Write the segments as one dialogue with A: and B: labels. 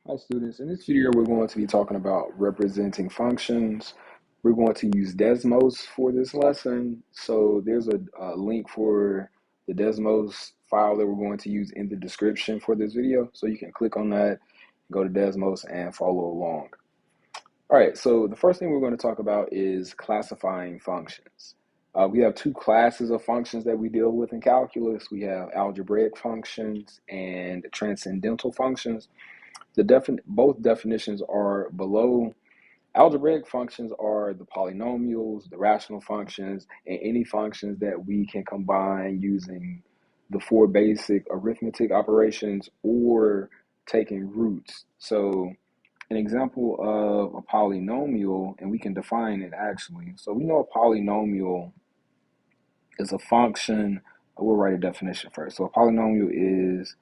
A: Hi students, in this video we're going to be talking about representing functions. We're going to use Desmos for this lesson. So there's a link for the Desmos file that we're going to use in the description for this video. So you can click on that, go to Desmos and follow along. All right, so the first thing we're going to talk about is classifying functions. We have two classes of functions that we deal with in calculus. We have algebraic functions and transcendental functions. Both definitions are below. Algebraic functions are the polynomials, the rational functions, and any functions that we can combine using the four basic arithmetic operations or taking roots. So an example of a polynomial, and we can define it actually. So we know a polynomial is a function. We'll write a definition first. So a polynomial is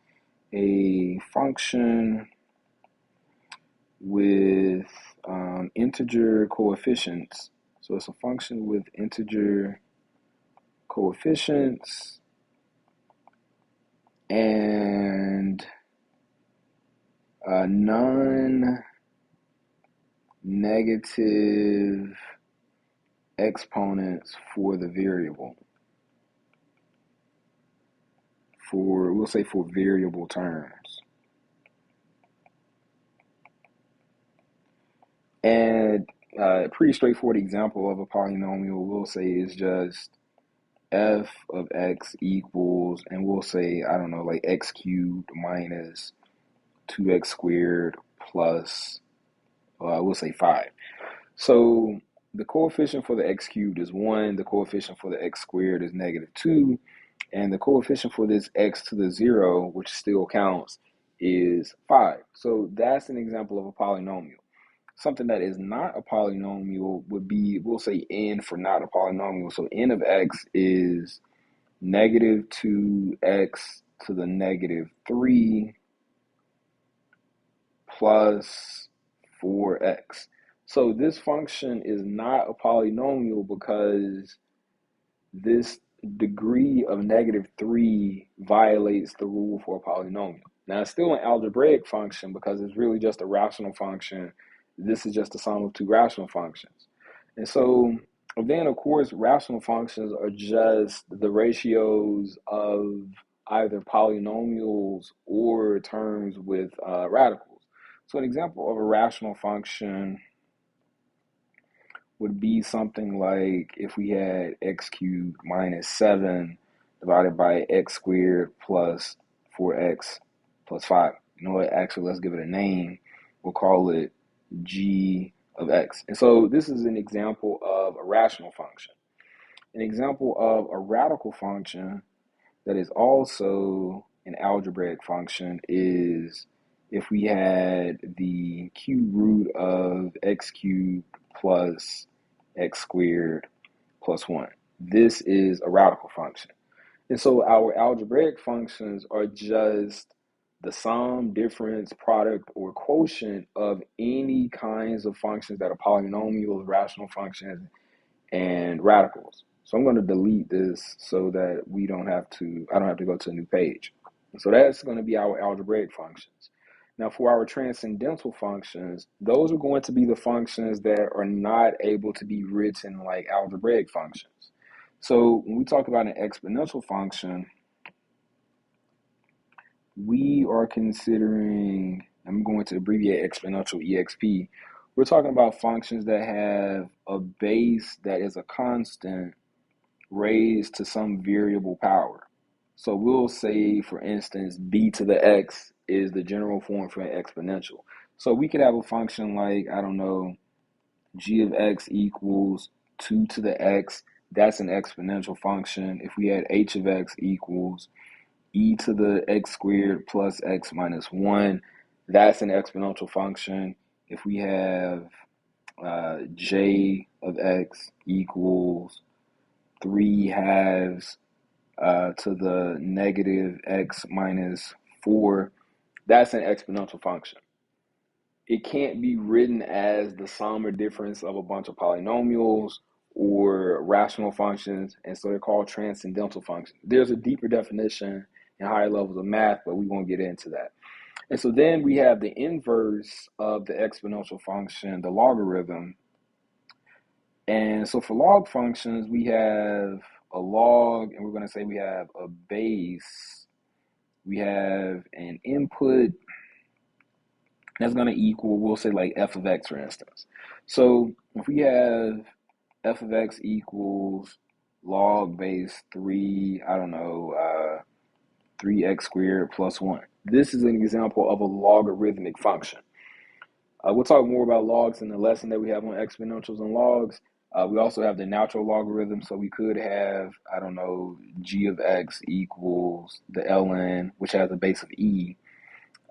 A: a function with integer coefficients. So it's a function with integer coefficients and non-negative exponents for the variable. We'll say for variable terms. And a pretty straightforward example of a polynomial we'll say is just f of x equals, and we'll say, I don't know, like x cubed minus 2x squared plus, we'll say 5. So the coefficient for the x cubed is 1, the coefficient for the x squared is -2, and the coefficient for this x to the 0, which still counts, is 5. So that's an example of a polynomial. Something that is not a polynomial would be, we'll say n for not a polynomial. So n of x is -2x to the -3 plus 4x. So this function is not a polynomial because this degree of -3 violates the rule for a polynomial. Now it's still an algebraic function because it's really just a rational function. This is just the sum of two rational functions. And so then of course rational functions are just the ratios of either polynomials or terms with radicals. So an example of a rational function would be something like if we had x cubed minus 7 divided by x squared plus 4x plus 5. You know what? Actually, let's give it a name. We'll call it g of x. And so this is an example of a rational function. An example of a radical function that is also an algebraic function is if we had the cube root of x cubed plus x squared plus 1. This is a radical function. And so our algebraic functions are just the sum, difference, product, or quotient of any kinds of functions that are polynomials, rational functions, and radicals. So I'm going to delete this so that I don't have to go to a new page. So that's going to be our algebraic functions. Now for our transcendental functions, those are going to be the functions that are not able to be written like algebraic functions. So when we talk about an exponential function, we are considering, I'm going to abbreviate exponential EXP. We're talking about functions that have a base that is a constant raised to some variable power. So we'll say, for instance, b to the x is the general form for an exponential. So we could have a function like, I don't know, g of x equals 2 to the x. That's an exponential function. If we had h of x equals e to the x squared plus x minus 1, that's an exponential function. If we have j of x equals 3 halves to the negative x minus 4, that's an exponential function. It can't be written as the sum or difference of a bunch of polynomials or rational functions, and so they're called transcendental functions. There's a deeper definition in higher levels of math, but we won't get into that. And so then we have the inverse of the exponential function, the logarithm. And so for log functions, we have a log, and we're going to say we have a base, we have an input that's going to equal, we'll say like f of x, for instance. So if we have f of x equals log base 3, I don't know, 3x squared plus 1. This is an example of a logarithmic function. We'll talk more about logs in the lesson that we have on exponentials and logs. We also have the natural logarithm, so we could have, I don't know, g of x equals the ln, which has a base of e,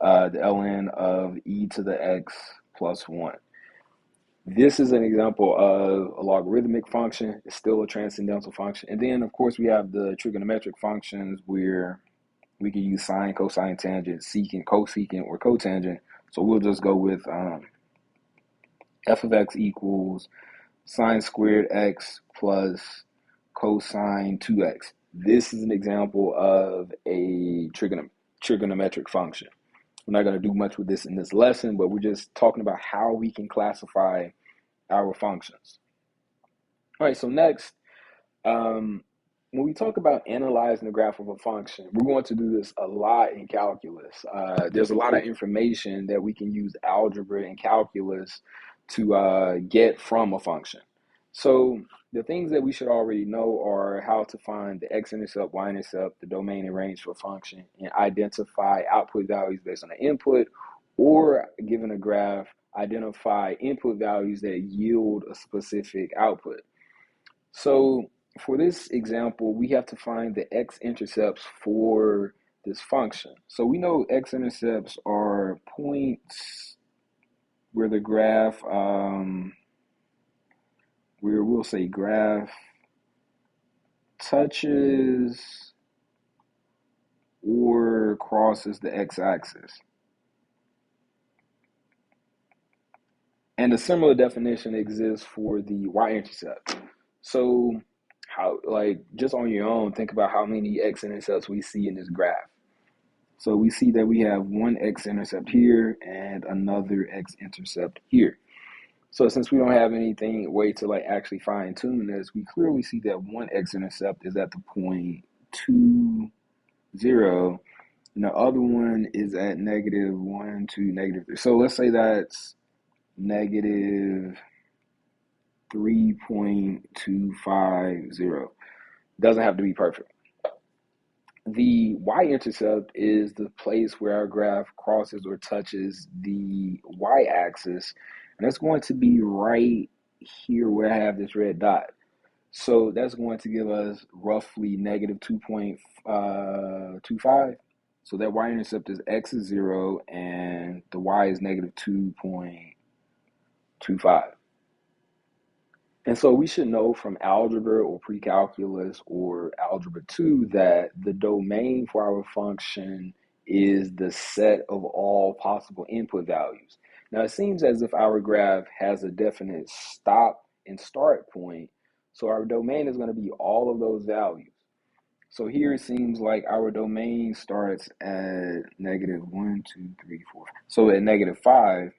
A: the ln of e to the x plus 1. This is an example of a logarithmic function. It's still a transcendental function. And then, of course, we have the trigonometric functions where we can use sine, cosine, tangent, secant, cosecant, or cotangent. So we'll just go with f of x equals sine squared x plus cosine 2x. This is an example of a trigonometric function. We're not going to do much with this in this lesson, but we're just talking about how we can classify our functions. All right, so next, when we talk about analyzing the graph of a function, we're going to do this a lot in calculus. There's a lot of information that we can use algebra and calculus to get from a function. So the things that we should already know are how to find the x-intercept, y-intercept, the domain and range for a function, and identify output values based on the input, or given a graph, identify input values that yield a specific output. So for this example, we have to find the x-intercepts for this function. So we know x-intercepts are points where the graph, where we'll say graph touches or crosses the x-axis. And a similar definition exists for the y-intercept. So how, like, just on your own, think about how many x-intercepts we see in this graph. So we see that we have one x-intercept here and another x-intercept here. So since we don't have anything way to like actually fine tune this, we clearly see that one x-intercept is at the point 2, 0, and the other one is at -1 to -3. So let's say that's -3.250. Doesn't have to be perfect. The y-intercept is the place where our graph crosses or touches the y-axis, and that's going to be right here where I have this red dot. So that's going to give us roughly -2.25. So that y-intercept is x is 0 and the y is -2.25. And so we should know from algebra or pre-calculus or algebra 2 that the domain for our function is the set of all possible input values. Now it seems as if our graph has a definite stop and start point, so our domain is going to be all of those values. So here it seems like our domain starts at -1, 2, 3, 4. So at -5,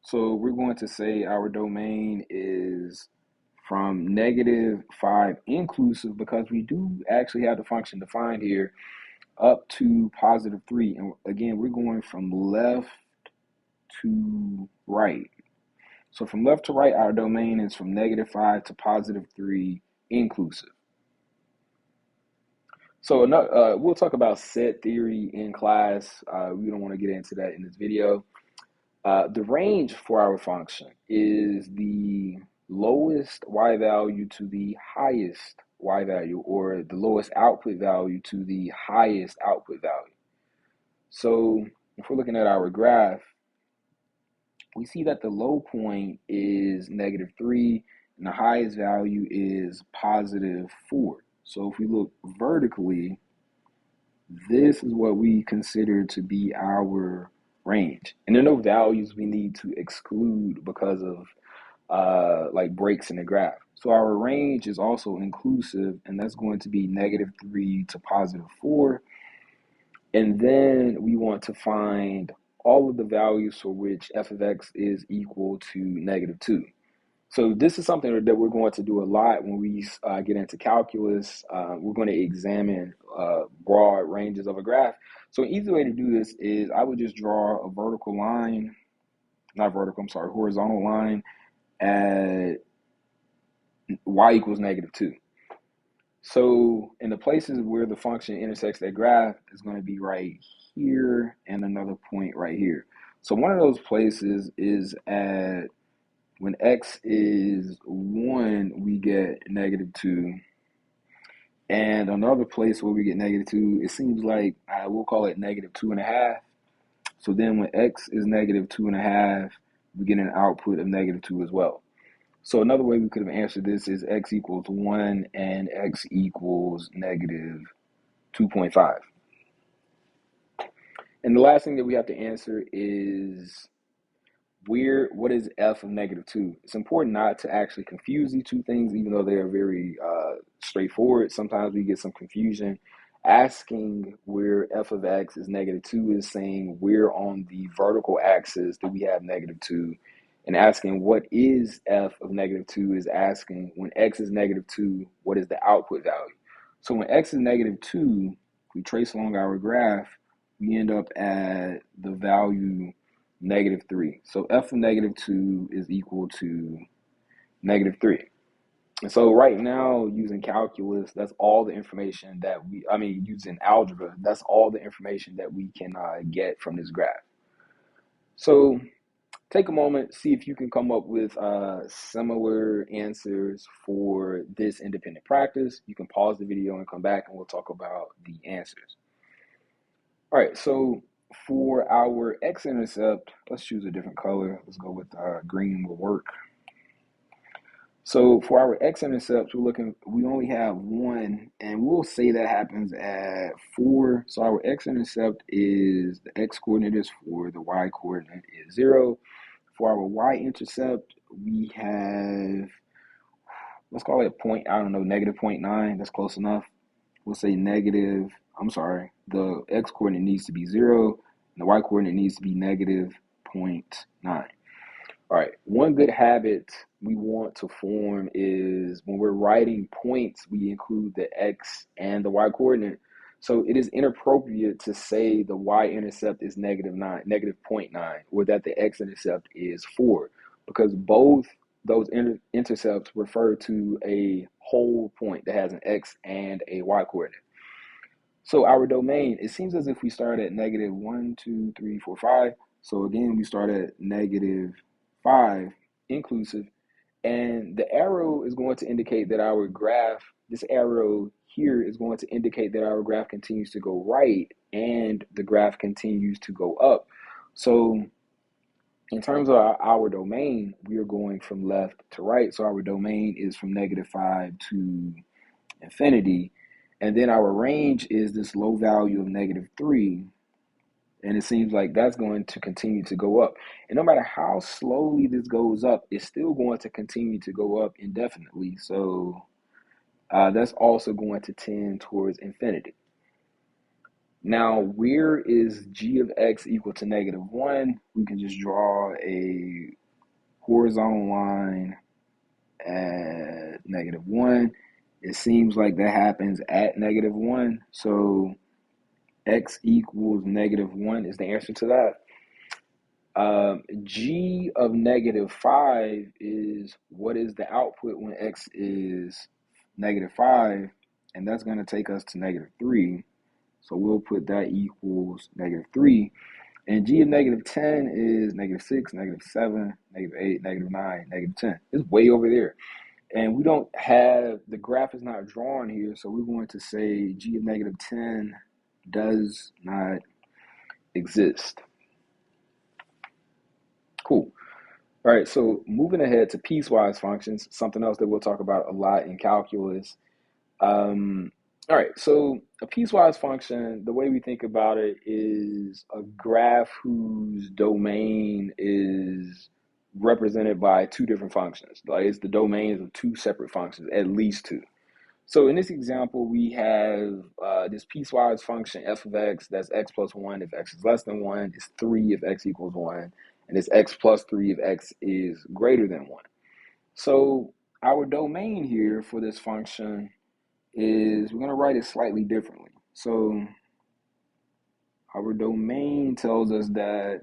A: so we're going to say our domain is from -5 inclusive, because we do actually have the function defined here, up to +3. And again, we're going from left to right. So from left to right, our domain is from -5 to +3 inclusive. So we'll talk about set theory in class. We don't want to get into that in this video. The range for our function is the lowest y value to the highest y value, or the lowest output value to the highest output value. So if we're looking at our graph, we see that the low point is -3 and the highest value is +4. So if we look vertically, this is what we consider to be our range. And there are no values we need to exclude because of like breaks in the graph. So our range is also inclusive, and that's going to be -3 to +4. And then we want to find all of the values for which f of x is equal to -2. So this is something that we're going to do a lot when we get into calculus. We're going to examine broad ranges of a graph. So an easy way to do this is I would just draw a vertical line, not vertical, I'm sorry, horizontal line at y equals -2. So in the places where the function intersects that graph is going to be right here and another point right here. So one of those places is at when x is 1, we get -2. And another place where we get -2, it seems like we'll call it -2.5. So then when x is -2.5, we get an output of -2 as well. So another way we could have answered this is x equals 1 and x equals -2.5. And the last thing that we have to answer is what is f of -2? It's important not to actually confuse these two things, even though they are very straightforward. Sometimes we get some confusion. Asking where f of x is -2 is saying where on the vertical axis do we have -2. And asking what is f of -2 is asking when x is -2, what is the output value? So when x is -2, we trace along our graph, we end up at the value -3. So f of -2 is equal to -3. And so right now, using calculus, that's all the information that using algebra, that's all the information that we can get from this graph. So take a moment, see if you can come up with similar answers for this independent practice. You can pause the video and come back and we'll talk about the answers. All right, so for our x-intercept, let's choose a different color. Let's go with green will work. So for our x-intercepts, we only have 1, and we'll say that happens at 4. So our x-intercept is, the x-coordinate is 4, the y-coordinate is 0. For our y-intercept, we have, let's call it -0.9. That's close enough. We'll say the x-coordinate needs to be 0, and the y-coordinate needs to be -0.9. All right, one good habit we want to form is when we're writing points, we include the x and the y-coordinate. So it is inappropriate to say the y-intercept is -0.9, or that the x-intercept is 4, because both those intercepts refer to a whole point that has an x and a y-coordinate. So our domain, it seems as if we start at -1, 2, 3, 4, 5. So again, we start at -5 inclusive. And the arrow is going to indicate that our graph, this arrow here is going to indicate that our graph continues to go right and the graph continues to go up. So in terms of our domain, we are going from left to right. So our domain is from -5 to infinity. And then our range is this low value of -3. And it seems like that's going to continue to go up. And no matter how slowly this goes up, it's still going to continue to go up indefinitely. So that's also going to tend towards infinity. Now, where is g of x equal to -1? We can just draw a horizontal line at -1. It seems like that happens at -1. So x equals -1 is the answer to that. G of -5 is what is the output when x is -5, and that's going to take us to -3. So we'll put that equals -3. And g of -10 is -6, -7, -8, -9, -10. It's way over there. And we don't have, the graph is not drawn here, so we're going to say g of -10 does not exist. Cool. All right, so moving ahead to piecewise functions, something else that we'll talk about a lot in calculus. All right, so a piecewise function, the way we think about it is a graph whose domain is represented by two different functions. Like it's the domains of two separate functions, at least two. So in this example, we have this piecewise function f of x, that's x plus 1 if x is less than 1, is 3 if x equals 1, and it's x plus 3 if x is greater than 1. So our domain here for this function is, we're going to write it slightly differently. So our domain tells us that,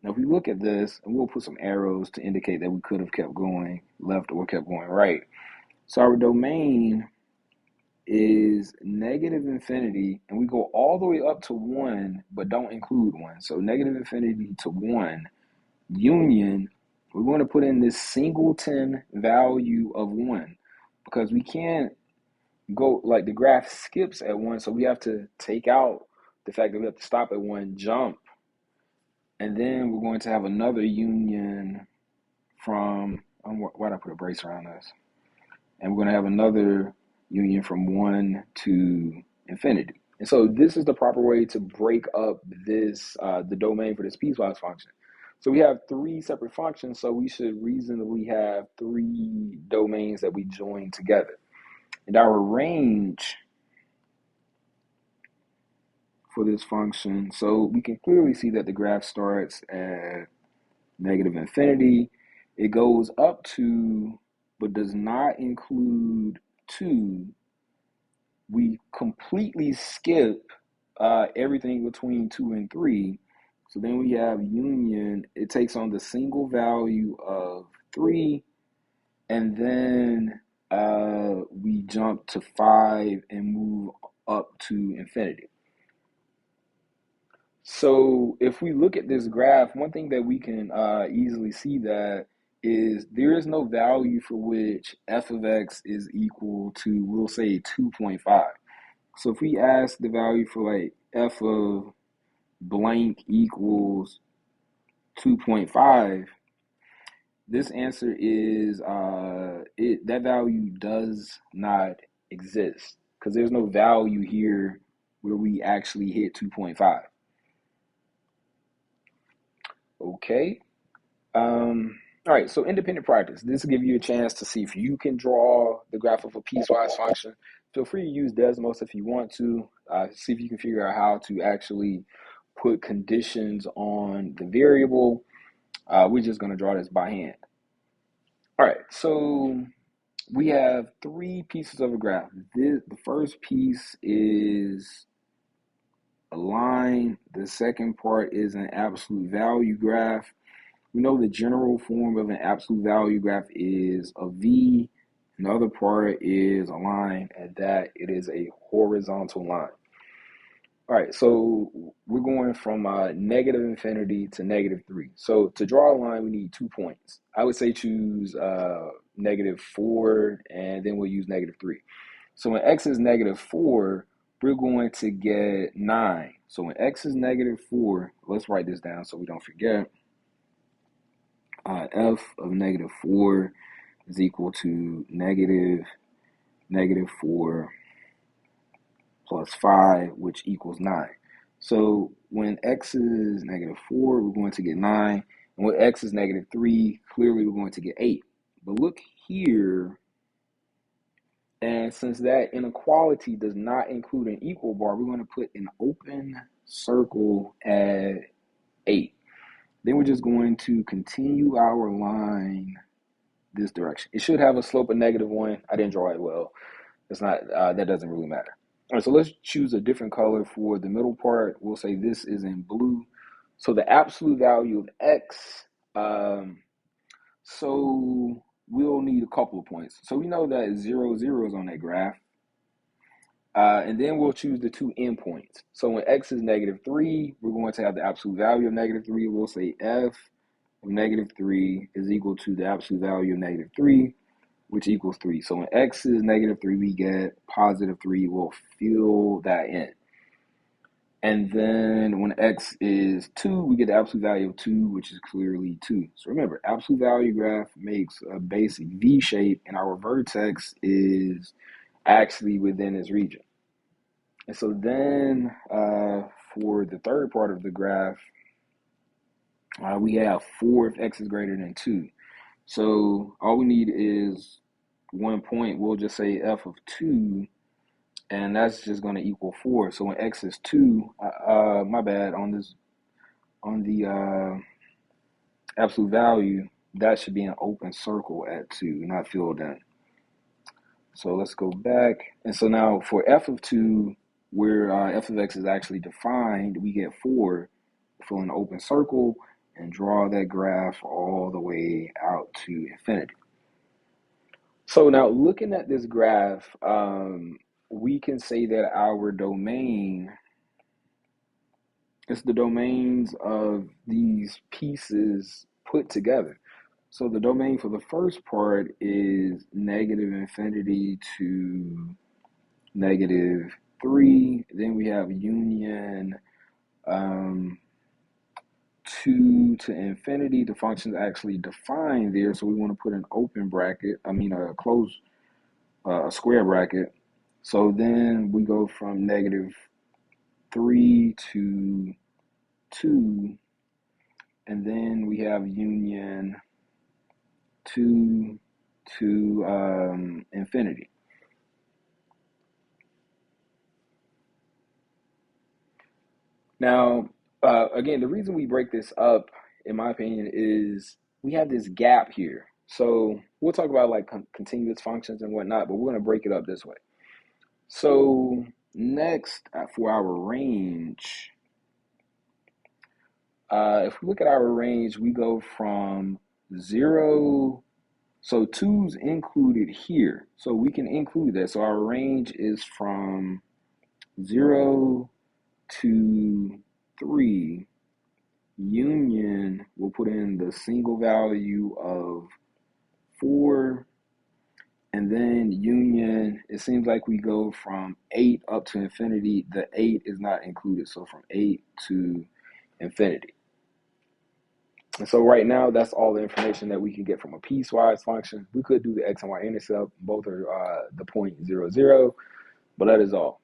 A: now if we look at this, and we'll put some arrows to indicate that we could have kept going left or kept going right. So our domain is negative infinity, and we go all the way up to 1, but don't include 1. So negative infinity to 1, union, we want to put in this singleton value of 1, because we can't go, like the graph skips at 1, so we have to take out the fact that we have to stop at 1, jump, and then we're going to have another union from, why did I put a brace around this? And we're going to have another union from 1 to infinity. And so this is the proper way to break up this, the domain for this piecewise function. So we have 3 separate functions, so we should reasonably have 3 domains that we join together. And our range for this function, so we can clearly see that the graph starts at negative infinity. It goes up to, but does not include 2. We completely skip everything between 2 and 3. So then we have union. It takes on the single value of 3, and then we jump to 5 and move up to infinity. So if we look at this graph, one thing that we can easily see that is there is no value for which f of x is equal to, we'll say, 2.5. So if we ask the value for like f of blank equals 2.5, this answer is that value does not exist, because there's no value here where we actually hit 2.5. Okay. All right, so independent practice. This will give you a chance to see if you can draw the graph of a piecewise function. Feel free to use Desmos if you want to. See if you can figure out how to actually put conditions on the variable. We're just going to draw this by hand. All right, so we have 3 pieces of a graph. The first piece is a line. The second part is an absolute value graph. We know the general form of an absolute value graph is a V. And the other part is a line, and that it is a horizontal line. All right, so we're going from negative infinity to negative 3. So to draw a line, we need 2 points. I would say choose negative 4, and then we'll use negative 3. So when x is negative 4, we're going to get 9. So when x is negative 4, let's write this down so we don't forget. F of negative 4 is equal to negative 4 plus 5, which equals 9. So when x is negative 4, we're going to get 9. And when x is negative 3, clearly we're going to get 8. But look here, and since that inequality does not include an equal bar, we're going to put an open circle at 8. Then we're just going to continue our line this direction. It should have a slope of -1. I didn't draw it well. It's not, that doesn't really matter. All right, so let's choose a different color for the middle part. We'll say this is in blue. So the absolute value of x, so we'll need a couple of points. So we know that 0, 0 is on that graph. And then we'll choose the 2 endpoints. So when x is negative 3, we're going to have the absolute value of negative 3. We'll say f of negative 3 is equal to the absolute value of negative 3, which equals 3. So when x is negative 3, we get positive 3. We'll fill that in. And then when x is 2, we get the absolute value of 2, which is clearly 2. So remember, absolute value graph makes a basic V shape, and our vertex is actually within its region. And so then for the third part of the graph, we have 4 if x is greater than 2. So all we need is one point, we'll just say f of 2, and that's just going to equal 4. So when x is 2, my bad, on the absolute value, that should be an open circle at 2, not filled in. So let's go back. And so now for f of 2, where f of x is actually defined, we get 4, fill in an open circle, and draw that graph all the way out to infinity. So now looking at this graph, we can say that our domain is the domains of these pieces put together. So the domain for the first part is negative infinity to -3. Then we have union 2 to infinity. The function is actually defined there, so we want to put an open bracket, a close, a square bracket. So then we go from -3 to 2, and then we have union 2 to infinity. Now, again, the reason we break this up, in my opinion, is we have this gap here. So we'll talk about like continuous functions and whatnot, but we're going to break it up this way. So next, for our range, if we look at our range, we go from 0, so 2's included here. So we can include that. So our range is from 0 to 3. Union, we'll put in the single value of 4. And then union, it seems like we go from 8 up to infinity. The 8 is not included. So from 8 to infinity. And so right now, that's all the information that we can get from a piecewise function. We could do the x and y intercept. Both are the point 0, 0, but that is all.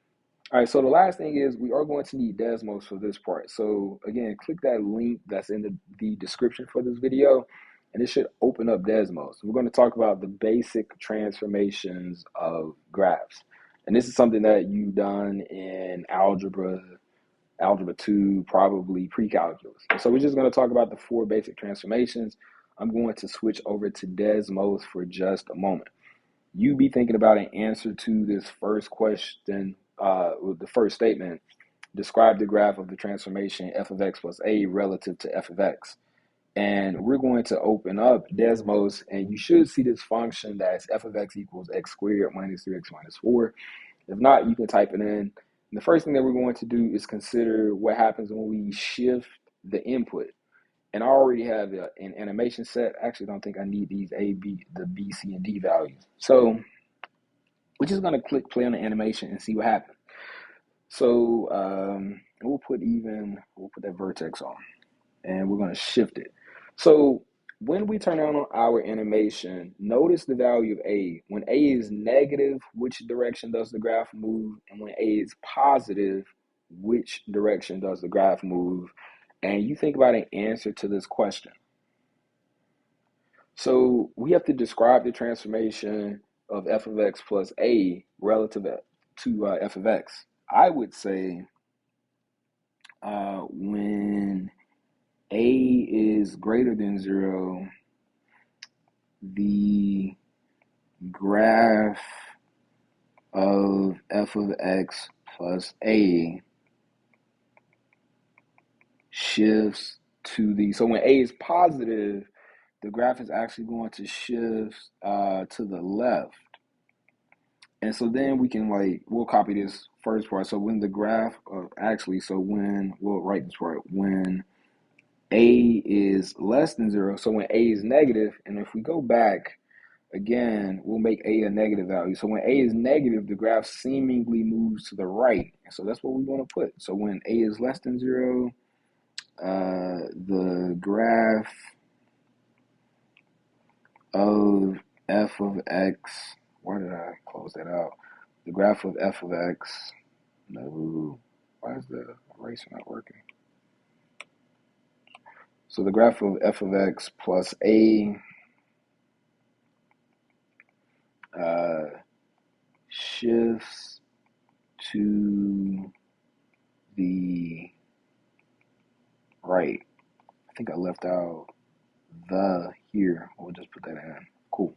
A: All right, so the last thing is we are going to need Desmos for this part. So again, click that link that's in the description for this video, and it should open up Desmos. We're going to talk about the basic transformations of graphs. And this is something that you've done in algebra 2, probably pre-calculus. So we're just going to talk about the 4 basic transformations. I'm going to switch over to Desmos for just a moment. You be thinking about an answer to this first question, the first statement. Describe the graph of the transformation f of x plus a relative to f of x. And we're going to open up Desmos, and you should see this function that's f of x equals x squared minus 3x minus 4. If not, you can type it in. And the first thing that we're going to do is consider what happens when we shift the input. And I already have an animation set. I actually don't think I need these the B, C, and D values. So we're just going to click play on the animation and see what happens. So we'll put that vertex on, and we're going to shift it. So when we turn on our animation, notice the value of A. When A is negative, which direction does the graph move? And when A is positive, which direction does the graph move? And you think about an answer to this question. So we have to describe the transformation of f of x plus a relative to f of x. I would say when a is greater than 0, the graph of f of x plus a shifts to so when a is positive, the graph is actually going to shift to the left. And so then we can we'll copy this first part. So when the graph we'll write this part, when a is less than 0, so when a is negative, and if we go back again, we'll make a negative value. So when a is negative, the graph seemingly moves to the right. And so that's what we want to put. So when a is less than 0, the graph of f of x, where did I close that out? The graph of f of x, no, why is the eraser not working? So the graph of f of x plus a uh, shifts to the right. I think I left out the here. We'll just put that in. Cool.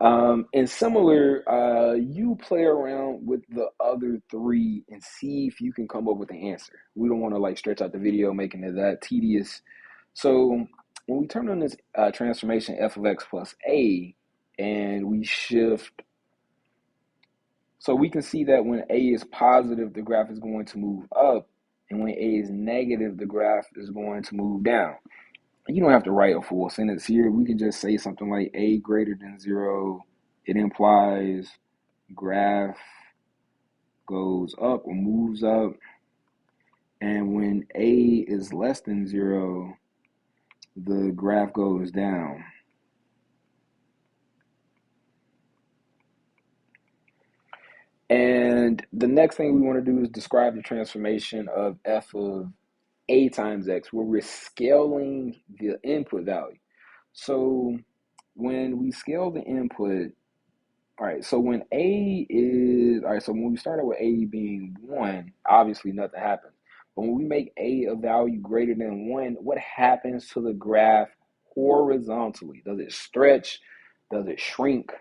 A: And similar, you play around with the other three and see if you can come up with an answer. We don't want to like stretch out the video, making it that tedious. So when we turn on this transformation f of x plus a, and we shift, so we can see that when a is positive, the graph is going to move up, and when a is negative, the graph is going to move down. You don't have to write a full sentence here. We can just say something like a greater than 0. It implies graph goes up or moves up. And when a is less than 0, the graph goes down. And the next thing we want to do is describe the transformation of f of a times x, where we're scaling the input value. So when we scale the input, all right, so when a is, all right, so when we started with a being 1, obviously nothing happens. But when we make a value greater than 1, what happens to the graph horizontally? Does it stretch? Does it shrink?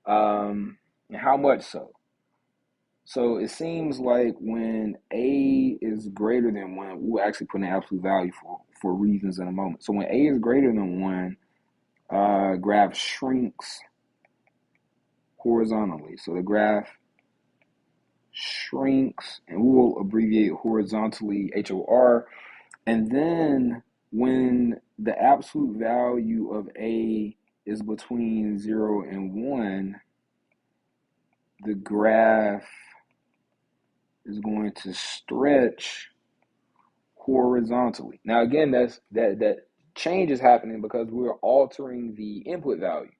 A: And how much so? So it seems like when a is greater than 1, we'll actually put an absolute value for reasons in a moment. So when a is greater than 1, graph shrinks horizontally. So the graph shrinks, and we will abbreviate horizontally HOR. And then when the absolute value of a is between 0 and 1, the graph is going to stretch horizontally. Now again, that change is happening because we're altering the input value.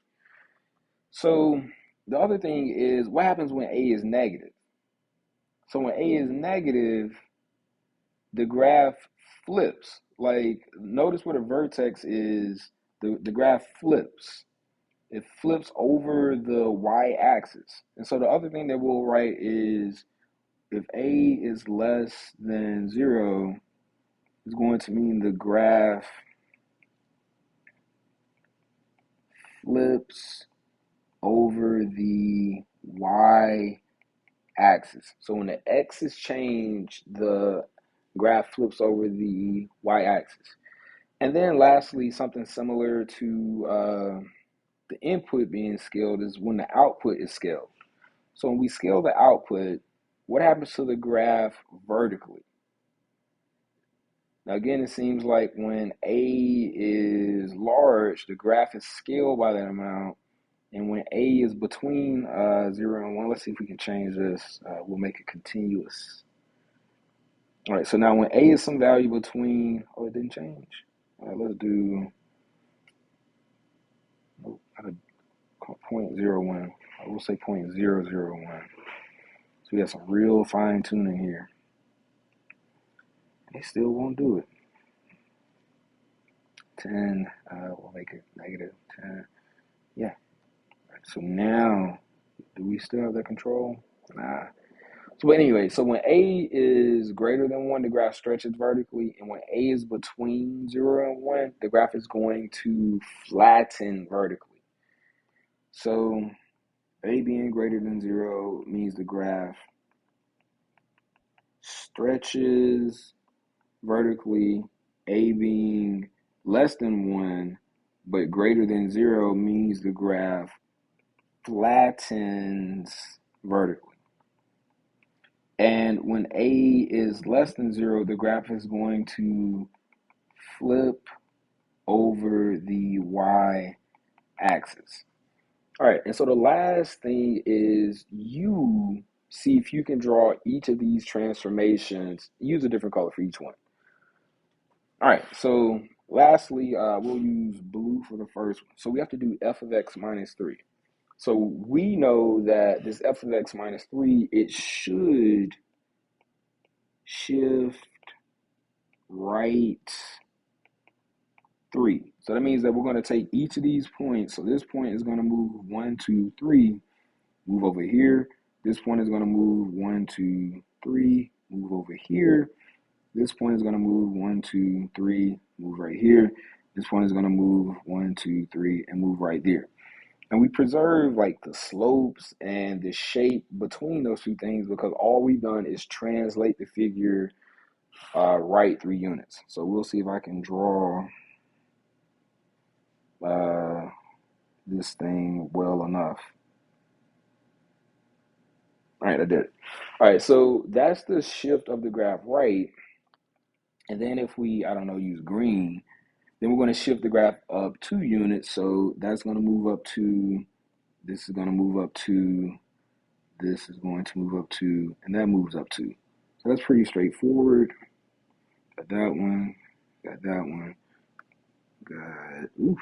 A: So the other thing is, what happens when a is negative? So when a is negative, the graph flips. Like, notice where the vertex is, the graph flips. It flips over the y-axis. And so the other thing that we'll write is, if a is less than 0, it's going to mean the graph flips over the y-axis. So when the x is changed, the graph flips over the y-axis. And then lastly, something similar to the input being scaled is when the output is scaled. So when we scale the output, what happens to the graph vertically? Now again, it seems like when a is large, the graph is scaled by that amount. And when a is between 0 and 1, let's see if we can change this. We'll make it continuous. All right, so now when a is some value between, oh, it didn't change. Let's do, oh, 0.01. I will say 0.001. So we got some real fine tuning here. They still won't do it. 10, we'll make it negative 10. Yeah. Right, so now, do we still have that control? Nah. So anyway, so when a is greater than 1, the graph stretches vertically. And when a is between 0 and 1, the graph is going to flatten vertically. So a being greater than 0 means the graph stretches vertically. A being less than 1 but greater than 0 means the graph flattens vertically. And when a is less than 0, the graph is going to flip over the y-axis. All right, and so the last thing is, you see if you can draw each of these transformations. Use a different color for each one. All right, so lastly, we'll use blue for the first one. So we have to do f of x minus 3. So we know that this f of x minus 3, it should shift right 3. So that means that we're going to take each of these points. So this point is going to move 1, 2, 3, move over here. This point is going to move 1, 2, 3, move over here. This point is going to move 1, 2, 3, move right here. This point is going to move 1, 2, 3, and move right there. And we preserve like the slopes and the shape between those two things because all we've done is translate the figure right 3 units. So we'll see if I can draw this thing well enough. All right, I did it. All right, so that's the shift of the graph right. And then if we, I don't know, use green, then we're going to shift the graph up 2 units. So that's going to move up to, this is going to move up to, this is going to move up to, and that moves up to. So that's pretty straightforward. Got that one, got that one, got, oof.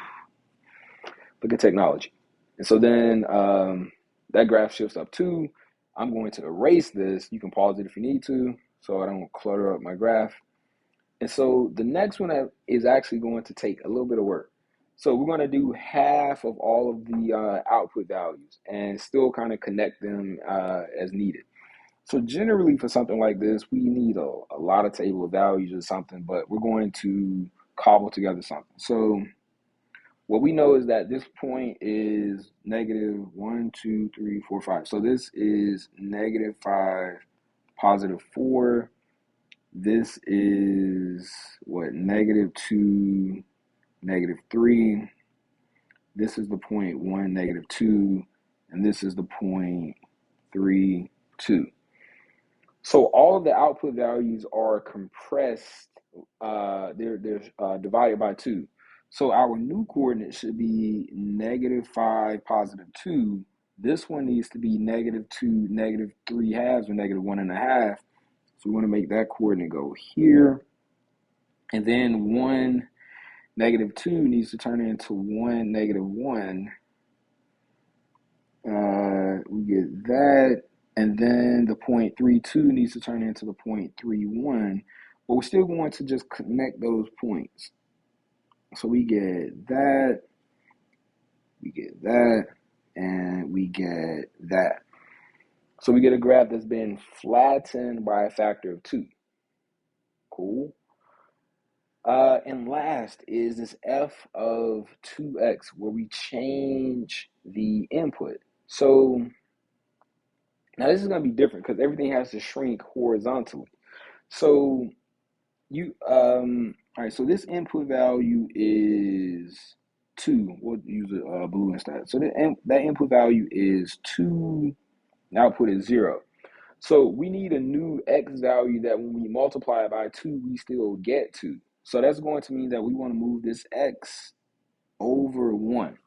A: Look at technology. And so then that graph shifts up 2. I'm going to erase this. You can pause it if you need to, so I don't clutter up my graph. And so the next one is actually going to take a little bit of work. So we're going to do half of all of the output values and still kind of connect them as needed. So generally for something like this, we need a lot of table of values or something, but we're going to cobble together something. So what we know is that this point is negative 1, 2, 3, 4, 5. So this is negative 5, positive 4. This is what, negative 2, negative 3. This is the point 1, negative 2. And this is the point 3, 2. So all of the output values are compressed. They're divided by 2. So our new coordinate should be negative 5, positive 2. This one needs to be negative 2, negative 3 halves, or negative 1.5. So we want to make that coordinate go here. And then 1, negative 2 needs to turn into 1, negative 1. We get that. And then the point 3, 2 needs to turn into the point 3, 1. But we're still going to just connect those points. So we get that, and we get that. So we get a graph that's been flattened by a factor of 2. Cool. And last is this f of 2x, where we change the input. So now this is going to be different because everything has to shrink horizontally. So all right, so this input value is 2. We'll use blue instead. So that input value is 2, the output is 0. So we need a new x value that when we multiply it by 2, we still get 2. So that's going to mean that we want to move this x over 1.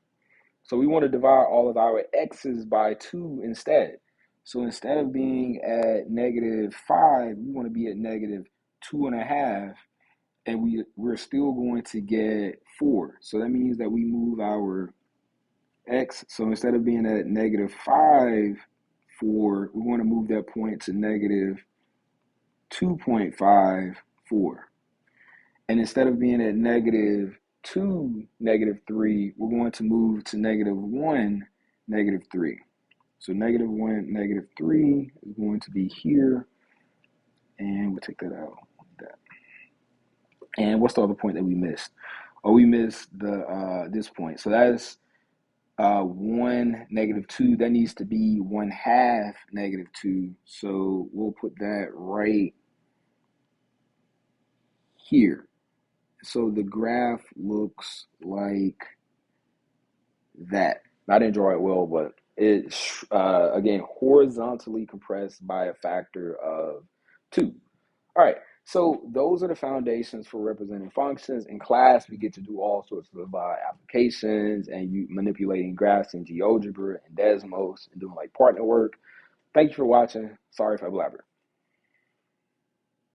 A: So we want to divide all of our x's by 2 instead. So instead of being at negative 5, we want to be at negative 2.5, and we're still going to get 4. So that means that we move our x. So instead of being at negative 5, 4, we want to move that point to negative 2.5, 4. And instead of being at negative 2, negative 3, we're going to move to negative 1, negative 3. So negative 1, negative 3 is going to be here. And we'll take that out like that. And what's the other point that we missed? Oh, we missed the this point. So that's 1, negative 2. That needs to be 1/2 negative 2. So we'll put that right here. So the graph looks like that. I didn't draw it well, but it's, again, horizontally compressed by a factor of 2. All right, so those are the foundations for representing functions. In class, we get to do all sorts of applications and you manipulating graphs in GeoGebra and Desmos and doing like partner work. Thank you for watching. Sorry if I blabbered.